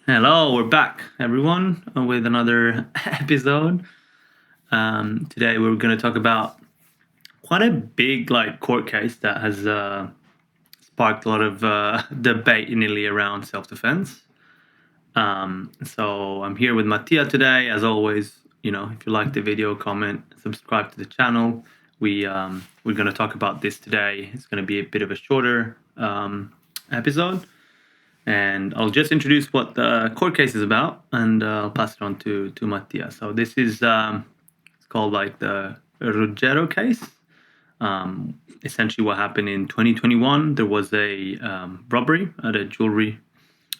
Hello, we're back, everyone, with another episode. Today, we're going to talk about quite a big, court case that has sparked a lot of debate in Italy around self-defense. So I'm here with Mattia today. As always, if you like the video, comment, subscribe to the channel. We're going to talk about this today. It's going to be a bit of a shorter episode. And I'll just introduce what the court case is about, and I'll pass it on to Mattia. So this is it's called the Roggero case. Essentially, what happened in 2021, there was a robbery at a jewelry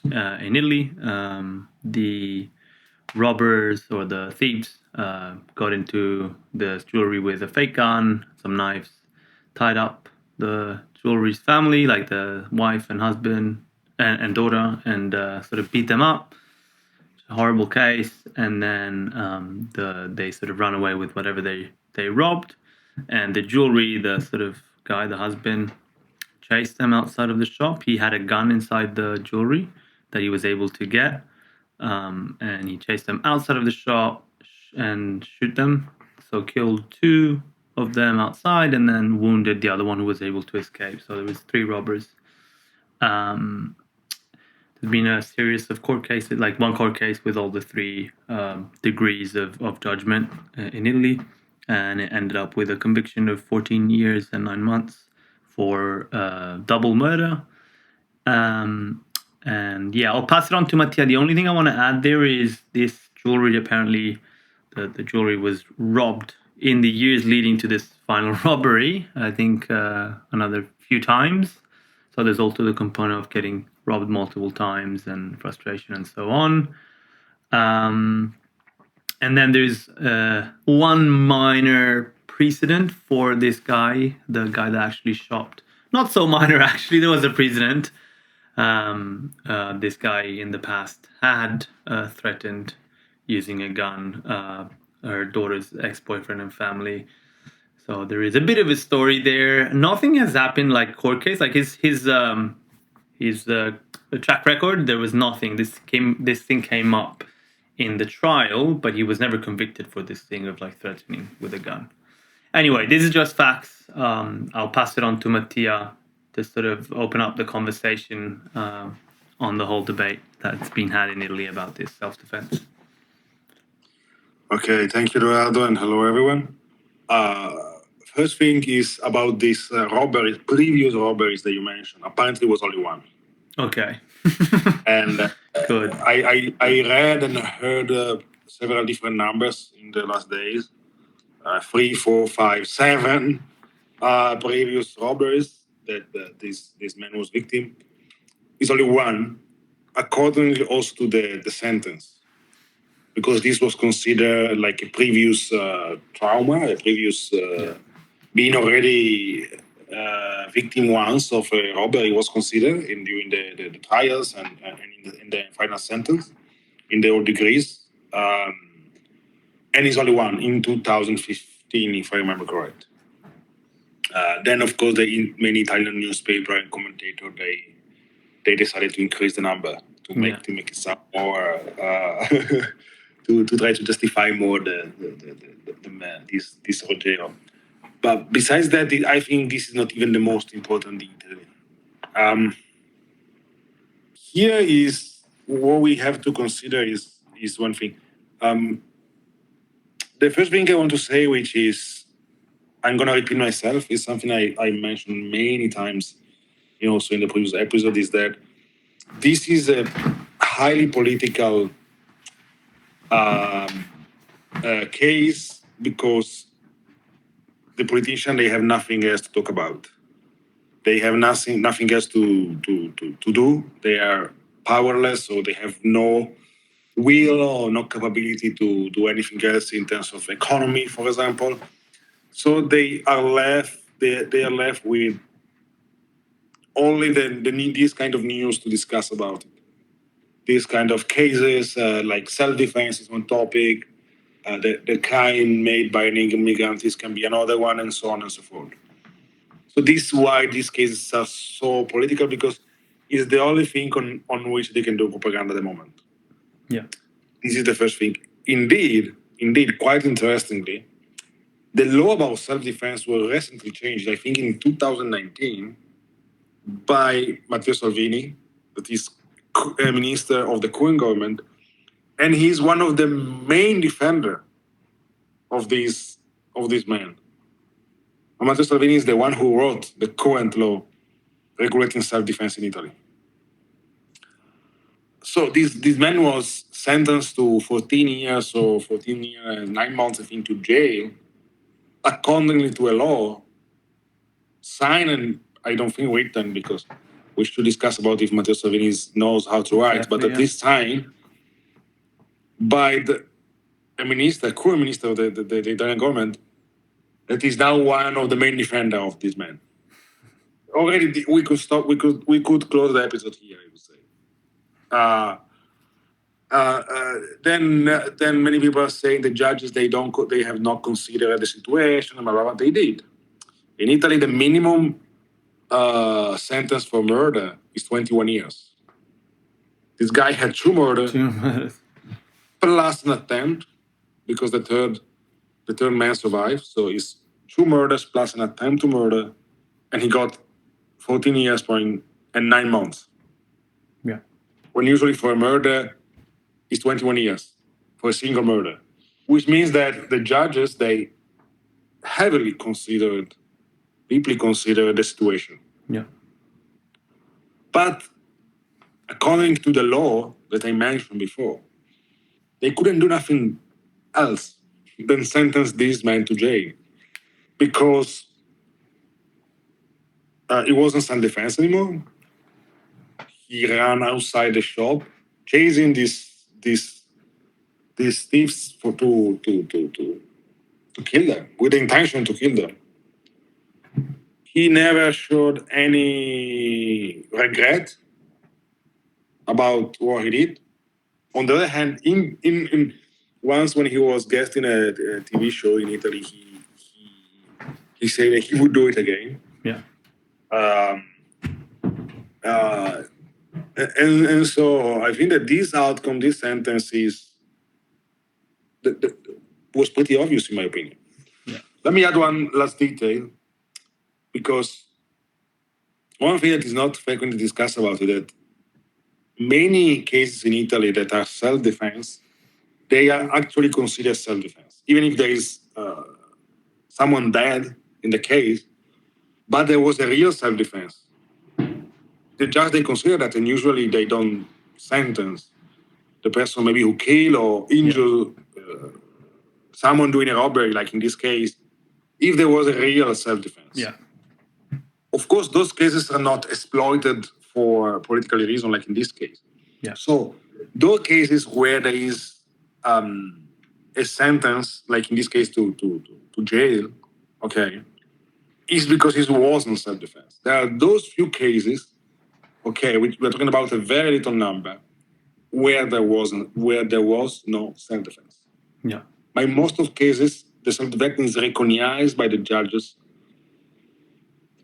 in Italy. The robbers or the thieves got into the jewelry with a fake gun, some knives, tied up the jewelry's family, like the wife and husband and daughter, and sort of beat them up. A horrible case. And then they sort of ran away with whatever they robbed. And the jewelry, the sort of guy, the husband, chased them outside of the shop. He had a gun inside the jewelry that he was able to get. And he chased them outside of the shop and shoot them. So killed two of them outside and then wounded the other one who was able to escape. So there was 3 robbers. There's been a series of court cases, like one court case with all the 3 degrees of judgment in Italy, and it ended up with a conviction of 14 years and 9 months for double murder. And yeah, I'll pass it on to Mattia. The only thing I want to add there is this jewelry, apparently the jewelry was robbed in the years leading to this final robbery, I think another few times. So there's also the component of getting robbed multiple times and frustration and so on. And then there's one minor precedent for this guy, the guy that actually shot. Not so minor, actually. There was a precedent. This guy in the past had threatened using a gun her daughter's ex-boyfriend and family. So there is a bit of a story there. Nothing has happened like court case, like his track record. There was nothing. This thing came up in the trial, but he was never convicted for this thing of like threatening with a gun. Anyway, this is just facts. I'll pass it on to Mattia to sort of open up the conversation on the whole debate that's been had in Italy about this self-defense. Okay, thank you, Edoardo, and hello, everyone. First thing is about this robbery, previous robberies that you mentioned. Apparently, it was only one. Okay. And Good. I read and heard several different numbers in the last days. 3, 4, 5, 7 previous robberies that this man was victim. It's only one, accordingly also to the sentence. Because this was considered like a previous trauma, a previous being already victim once of a robbery was considered during the trials and in the final sentence, in the all degrees. And it's only one in 2015, if I remember correct. Then, of course, many Italian newspaper and commentator, they decided to increase the number to make it sound more... To try to justify more this Roggero. But besides that, I think this is not even the most important detail. Here is what we have to consider is one thing. The first thing I want to say, which is, I'm going to repeat myself, is something I mentioned many times, also in the previous episode, is that this is a highly political case because the politicians, they have nothing else to talk about. They have nothing else to do. They are powerless, or they have no will or no capability to do anything else in terms of economy, for example. So they are left. They are left with only this kind of news to discuss about it. These kind of cases, like self-defense is one topic, the crime made by immigrants can be another one, and so on and so forth. So this is why these cases are so political, because it's the only thing on which they can do propaganda at the moment. Yeah. This is the first thing. Indeed, quite interestingly, the law about self-defense was recently changed, I think in 2019, by Matteo Salvini, that is a minister of the current government, and he's one of the main defender of this man. Matteo Salvini is the one who wrote the current law regulating self-defense in Italy. So this man was sentenced to 14 years or 14 years and 9 months, I think, to jail, accordingly to a law signed, and I don't think written, because we should discuss about if Matteo Salvini knows how to write, exactly, but at least signed by the current minister of the Italian government, that is now one of the main defender of this man. Already, we could stop. We could close the episode here, I would say. Then many people are saying the judges they have not considered the situation, blah, blah, blah. They did. In Italy, the minimum sentence for murder is 21 years. This guy had two murders plus an attempt, because the third man survived. So it's 2 murders plus an attempt to murder, and he got 14 years and 9 months. Yeah. When usually for a murder, it's 21 years for a single murder, which means that the judges, they deeply considered the situation. Yeah. But according to the law that I mentioned before, they couldn't do nothing else than sentence this man to jail, because it wasn't self-defense anymore. He ran outside the shop, chasing these thieves to kill them, with the intention to kill them. He never showed any regret about what he did. On the other hand, in once when he was guest in a TV show in Italy, he said that he would do it again. Yeah. And so I think that this outcome, this sentence was pretty obvious in my opinion. Yeah. Let me add one last detail, because one thing that is not frequently discussed about it, that many cases in Italy that are self-defense, they are actually considered self-defense, even if there is someone dead in the case, but there was a real self-defense. The judge, they consider that, and usually they don't sentence the person maybe who kill or injure someone doing a robbery, like in this case, if there was a real self-defense. Yeah. Of course, those cases are not exploited for political reason, like in this case. Yeah. So those cases where there is a sentence, like in this case to jail, okay, is because it wasn't self-defense. There are those few cases, okay, we're talking about a very little number, where there was no self-defense. Yeah. By most of cases, the self-defense is recognized by the judges,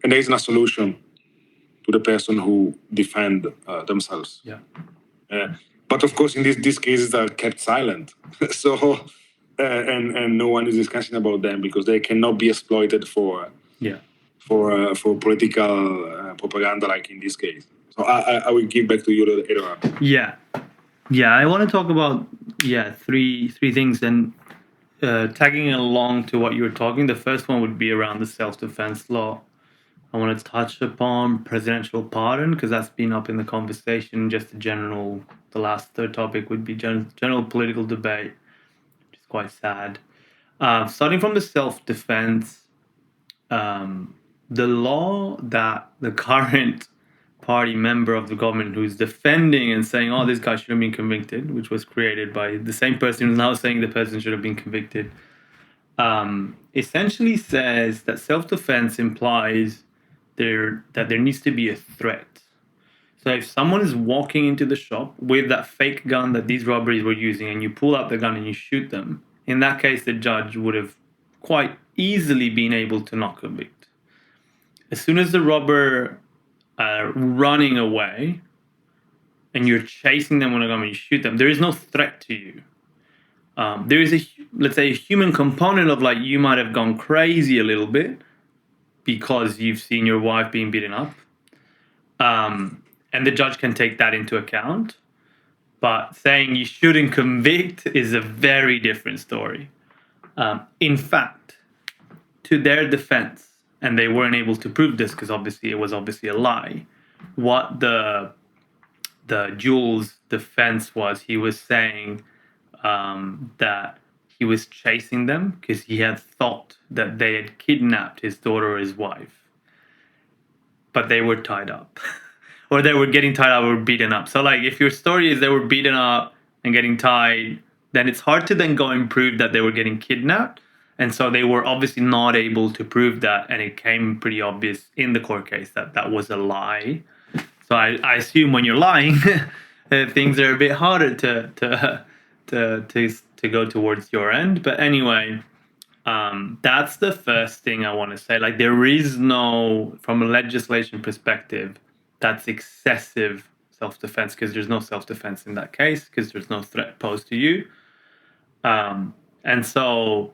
and there is no solution to the person who defend themselves. Yeah. But of course, in these cases are kept silent. So, and no one is discussing about them, because they cannot be exploited for political propaganda, like in this case. So I will give back to you, Edoardo. Yeah. I want to talk about three things, and tagging along to what you were talking. The first one would be around the self-defense law. I want to touch upon presidential pardon, because that's been up in the conversation. Just the last third topic would be general political debate, which is quite sad. Starting from the self-defense, the law that the current party member of the government who's defending and saying, oh, this guy should have been convicted, which was created by the same person who's now saying the person should have been convicted, essentially says that self-defense implies that there needs to be a threat. So if someone is walking into the shop with that fake gun that these robberies were using, and you pull out the gun and you shoot them, in that case, the judge would have quite easily been able to not convict. As soon as the robber running away, and you're chasing them when you shoot them, there is no threat to you. There is let's say, a human component of like you might have gone crazy a little bit because you've seen your wife being beaten up, and the judge can take that into account. But saying you shouldn't convict is a very different story. In fact, to their defense, and they weren't able to prove this because obviously it was a lie. What the Jules' defense was, he was saying that he was chasing them because he had thought that they had kidnapped his daughter or his wife, but they were tied up, or they were getting tied up or beaten up. So, like, if your story is they were beaten up and getting tied, then it's hard to then go and prove that they were getting kidnapped. And so they were obviously not able to prove that, and it came pretty obvious in the court case that that was a lie. So I assume when you're lying, things are a bit harder to go towards your end. But anyway, that's the first thing I want to say. Like, there is no, from a legislation perspective, that's excessive self-defense, because there's no self-defense in that case, because there's no threat posed to you. And so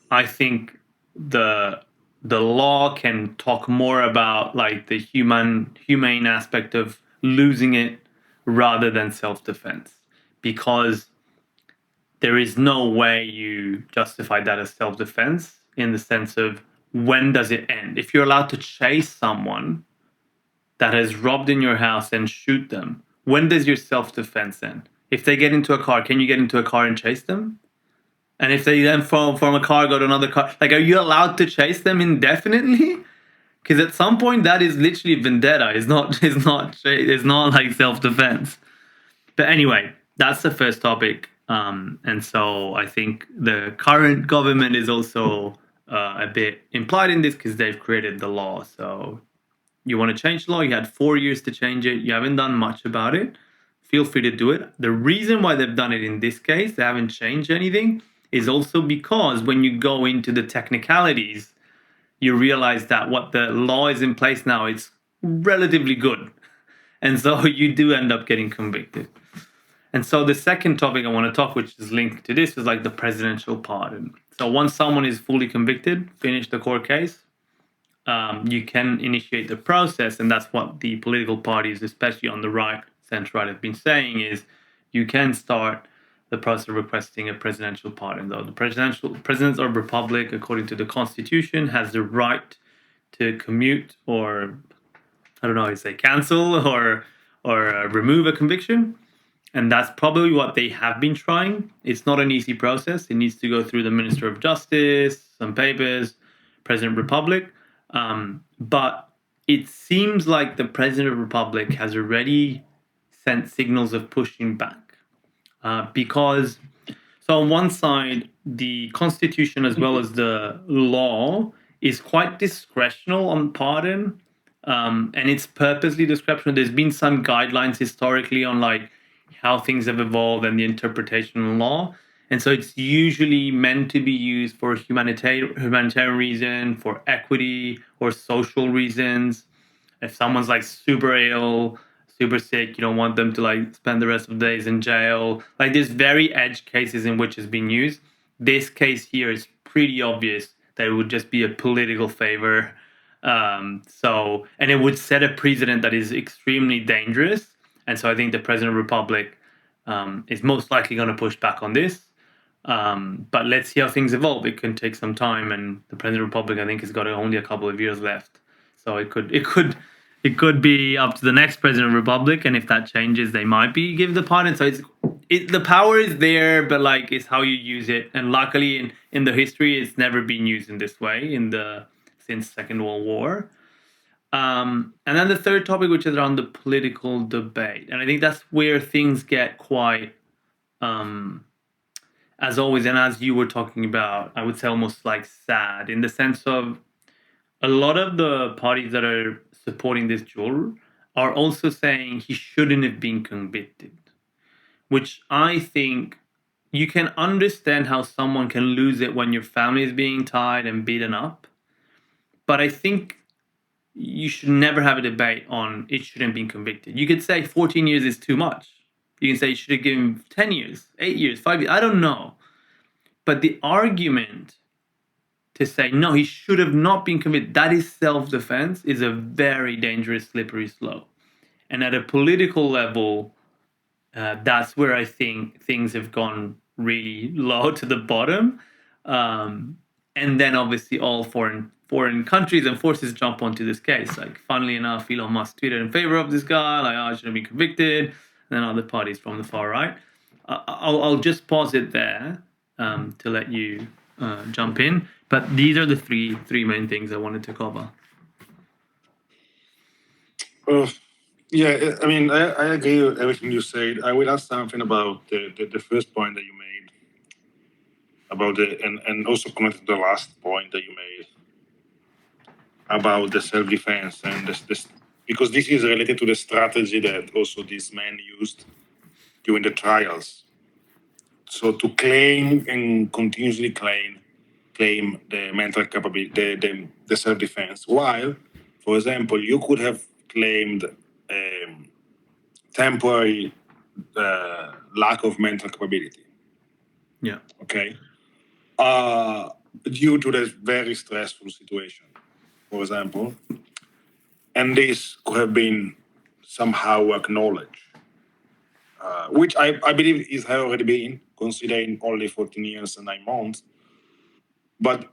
I think the law can talk more about like the humane aspect of losing it rather than self-defense, because there is no way you justify that as self-defense in the sense of when does it end? If you're allowed to chase someone that has robbed in your house and shoot them, when does your self-defense end? If they get into a car, can you get into a car and chase them? And if they then from a car go to another car, like, are you allowed to chase them indefinitely? Because at some point that is literally vendetta. It's not like self-defense. But anyway, that's the first topic. And so I think the current government is also a bit implied in this because they've created the law. So you want to change the law, you had 4 years to change it. You haven't done much about it. Feel free to do it. The reason why they've done it in this case, they haven't changed anything, is also because when you go into the technicalities, you realize that what the law is in place now is relatively good. And so you do end up getting convicted. And so the second topic I want to talk, which is linked to this, is like the presidential pardon. So once someone is fully convicted, finish the court case, you can initiate the process. And that's what the political parties, especially on the right, center right, have been saying, is you can start the process of requesting a presidential pardon. Though the president of the republic, according to the Constitution, has the right to commute, or I don't know, say cancel or remove a conviction. And that's probably what they have been trying. It's not an easy process. It needs to go through the Minister of Justice, some papers, President of the Republic. But it seems like the President of the Republic has already sent signals of pushing back. Because, so on one side, the Constitution as well as the law is quite discretional on pardon. And it's purposely discretional. There's been some guidelines historically on like how things have evolved and the interpretation of law. And so it's usually meant to be used for humanitarian reason, for equity or social reasons. If someone's like super ill, super sick, you don't want them to like spend the rest of the days in jail. Like, there's very edge cases in which it's been used. This case here is pretty obvious that it would just be a political favor. And it would set a precedent that is extremely dangerous. And so I think the President of the Republic is most likely going to push back on this. But let's see how things evolve. It can take some time, and the President of the Republic, I think, has got only a couple of years left. So it could be up to the next President of the Republic, and if that changes, they might give the pardon. So the power is there, but like, it's how you use it. And luckily, in the history, it's never been used in this way since Second World War. And then the third topic, which is around the political debate, and I think that's where things get quite, as always, and as you were talking about, I would say almost like sad, in the sense of a lot of the parties that are supporting this Joel are also saying he shouldn't have been convicted, which I think you can understand how someone can lose it when your family is being tied and beaten up. But I think you should never have a debate on it shouldn't be convicted. You could say 14 years is too much. You can say you should have given him 10 years, 8 years, 5 years. I don't know. But the argument to say, no, he should have not been convicted, that is self-defense, is a very dangerous, slippery slope. And at a political level, that's where I think things have gone really low to the bottom. And then obviously all foreign countries and forces jump onto this case. Like, funnily enough, Elon Musk tweeted in favor of this guy, like, oh, I shouldn't be convicted. And then other parties from the far right. I'll just pause it there to let you jump in. But these are the three main things I wanted to cover. Yeah, I mean, I agree with everything you said. I will ask something about the first point that you made about and also comment to the last point that you made about the self-defense and this, because this is related to the strategy that also this man used during the trials. So to claim and continuously claim the mental capability, the self-defense, while, for example, you could have claimed temporary lack of mental capability. Yeah. Okay. Due to this very stressful situation, for example, and this could have been somehow acknowledged, which I believe is has already been, considering only 14 years and 9 months. But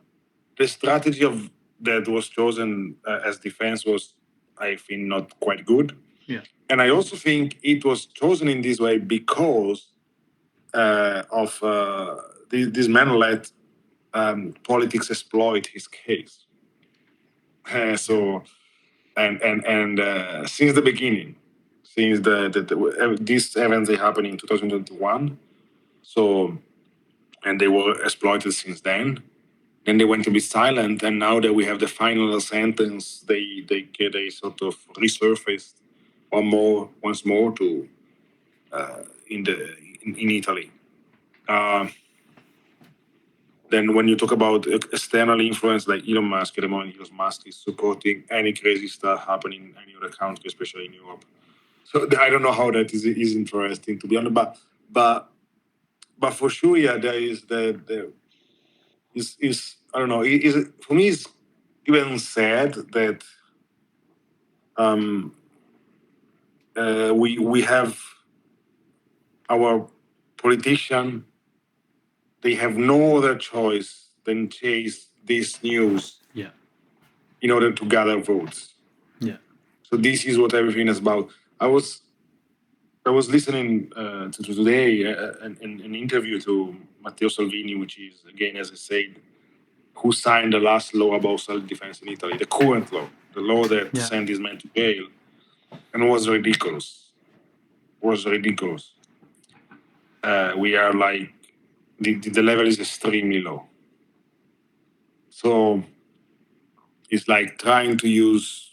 the strategy of that was chosen as defense was, I think, not quite good. Yeah. And I also think it was chosen in this way because of this man let politics exploit his case. So, and since the beginning, since these events they happened in 2021, so, and they were exploited since then. Then they went to be silent, and now that we have the final sentence, they sort of resurfaced once more to in Italy. Then when you talk about external influence like Elon Musk, at the moment Elon Musk is supporting any crazy stuff happening in any other country, especially in Europe. So I don't know how that is interesting, to be honest, but for sure, yeah, there is is I don't know. Is for me, it's even sad that we have our politician. They have no other choice than chase this news, Yeah, in order to gather votes. Yeah. So this is what everything is about. I was listening to today an interview to Matteo Salvini, which is, again, as I said, who signed the last law about self-defense in Italy, the current law, the law that sent this man to jail, and it was ridiculous. We are like, the level is extremely low. So it's like trying to use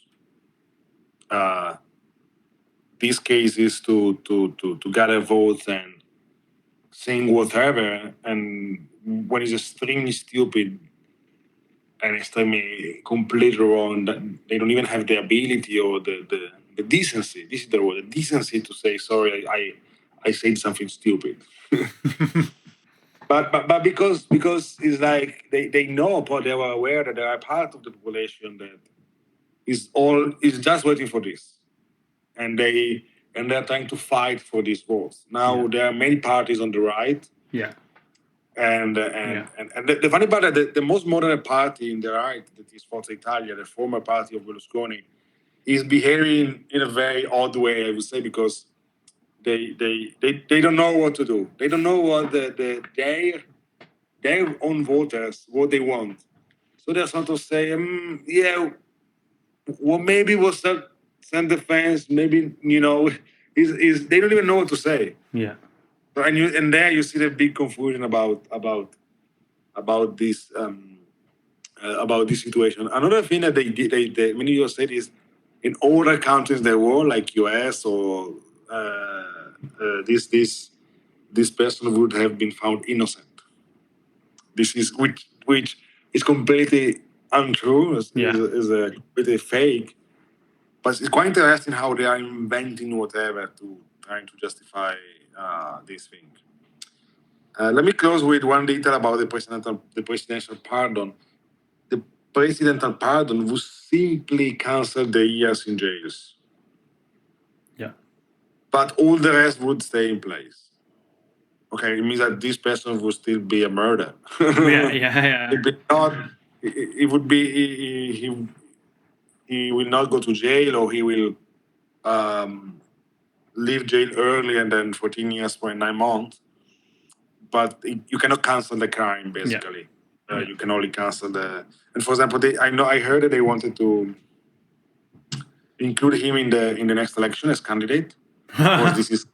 these cases to gather votes and saying whatever, and when it's extremely stupid and extremely completely wrong, that they don't even have the ability or the decency. This is the word, the decency to say sorry. I said something stupid. But because it's like they know, but they were aware that there are part of the population that is just waiting for this, and they're trying to fight for these votes. Now there are many parties on the right. Yeah. And the funny part is that the most moderate party in the right, that is Forza Italia, the former party of Berlusconi, is behaving in a very odd way, I would say, because they don't know what to do. They don't know what their own voters, what they want. So they're sort of saying, well, maybe we'll send defense, maybe, is they don't even know what to say. Yeah. And there you see the big confusion about this situation. Another thing that they many of you said is, in other countries in the world, like US or this person would have been found innocent. This is which is completely untrue. Is a completely fake. But it's quite interesting how they are inventing whatever to trying to justify this thing. Let me close with one detail about the presidential pardon. The presidential pardon would simply cancel the years in jails. Yeah. But all the rest would stay in place. Okay, it means that this person would still be a murderer. Yeah. It would be he will not go to jail, or he will leave jail early and then 14 years for 9 months. But you cannot cancel the crime, basically. You can only cancel the. And for example, I heard that they wanted to include him in the next election as candidate. Because this is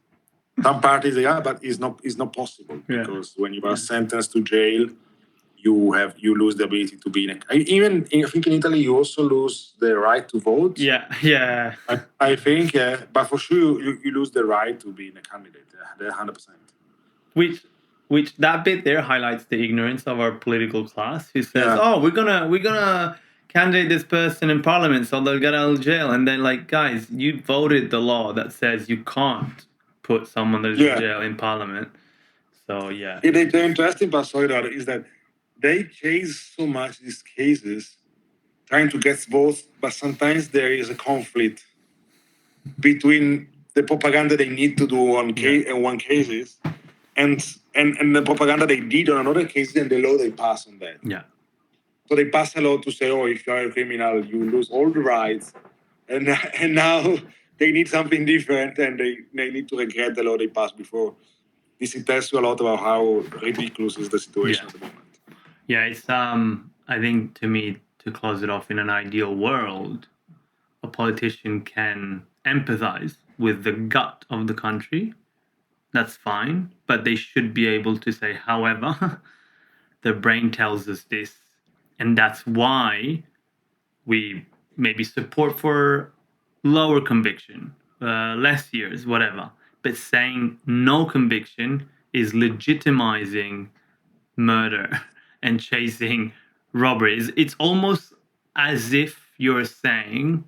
some parties they are, but it's not possible, because when you are sentenced to jail, you lose the ability to be I think in Italy you also lose the right to vote. Yeah. I think, but for sure you lose the right to be a candidate. 100%. Which that bit there highlights the ignorance of our political class, who says, "Oh, we're gonna candidate this person in parliament, so they'll get out of jail." And then, like, guys, you voted the law that says you can't put someone that's in jail in parliament. So yeah. The interesting part, is that they chase so much these cases, trying to get votes, but sometimes there is a conflict between the propaganda they need to do on one cases and the propaganda they did on another case, and the law they pass on that. Yeah. So they pass a law to say, oh, if you are a criminal, you lose all the rights, and now they need something different, and they need to regret the law they passed before. This tells you a lot about how ridiculous is the situation at the moment. Yeah, it's I think, to me, to close it off, in an ideal world, a politician can empathize with the gut of the country. That's fine, but they should be able to say, however, their brain tells us this, and that's why we maybe support for lower conviction, less years, whatever. But saying no conviction is legitimizing murder and chasing robberies. It's almost as if you're saying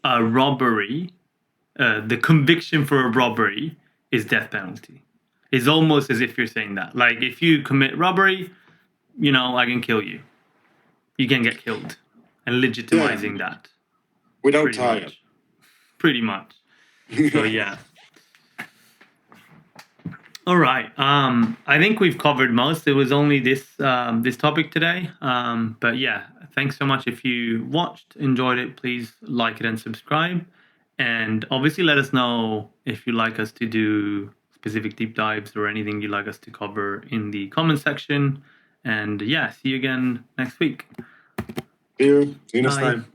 a robbery, the conviction for a robbery is death penalty. It's almost as if you're saying that. Like, if you commit robbery, I can kill you. You can get killed. And legitimizing that. Without trial. Pretty much. So, yeah. All right. I think we've covered most. It was only this topic today. But yeah, thanks so much. If you watched, enjoyed it, please like it and subscribe. And obviously let us know if you'd like us to do specific deep dives or anything you'd like us to cover in the comment section. And yeah, see you again next week. See you next time.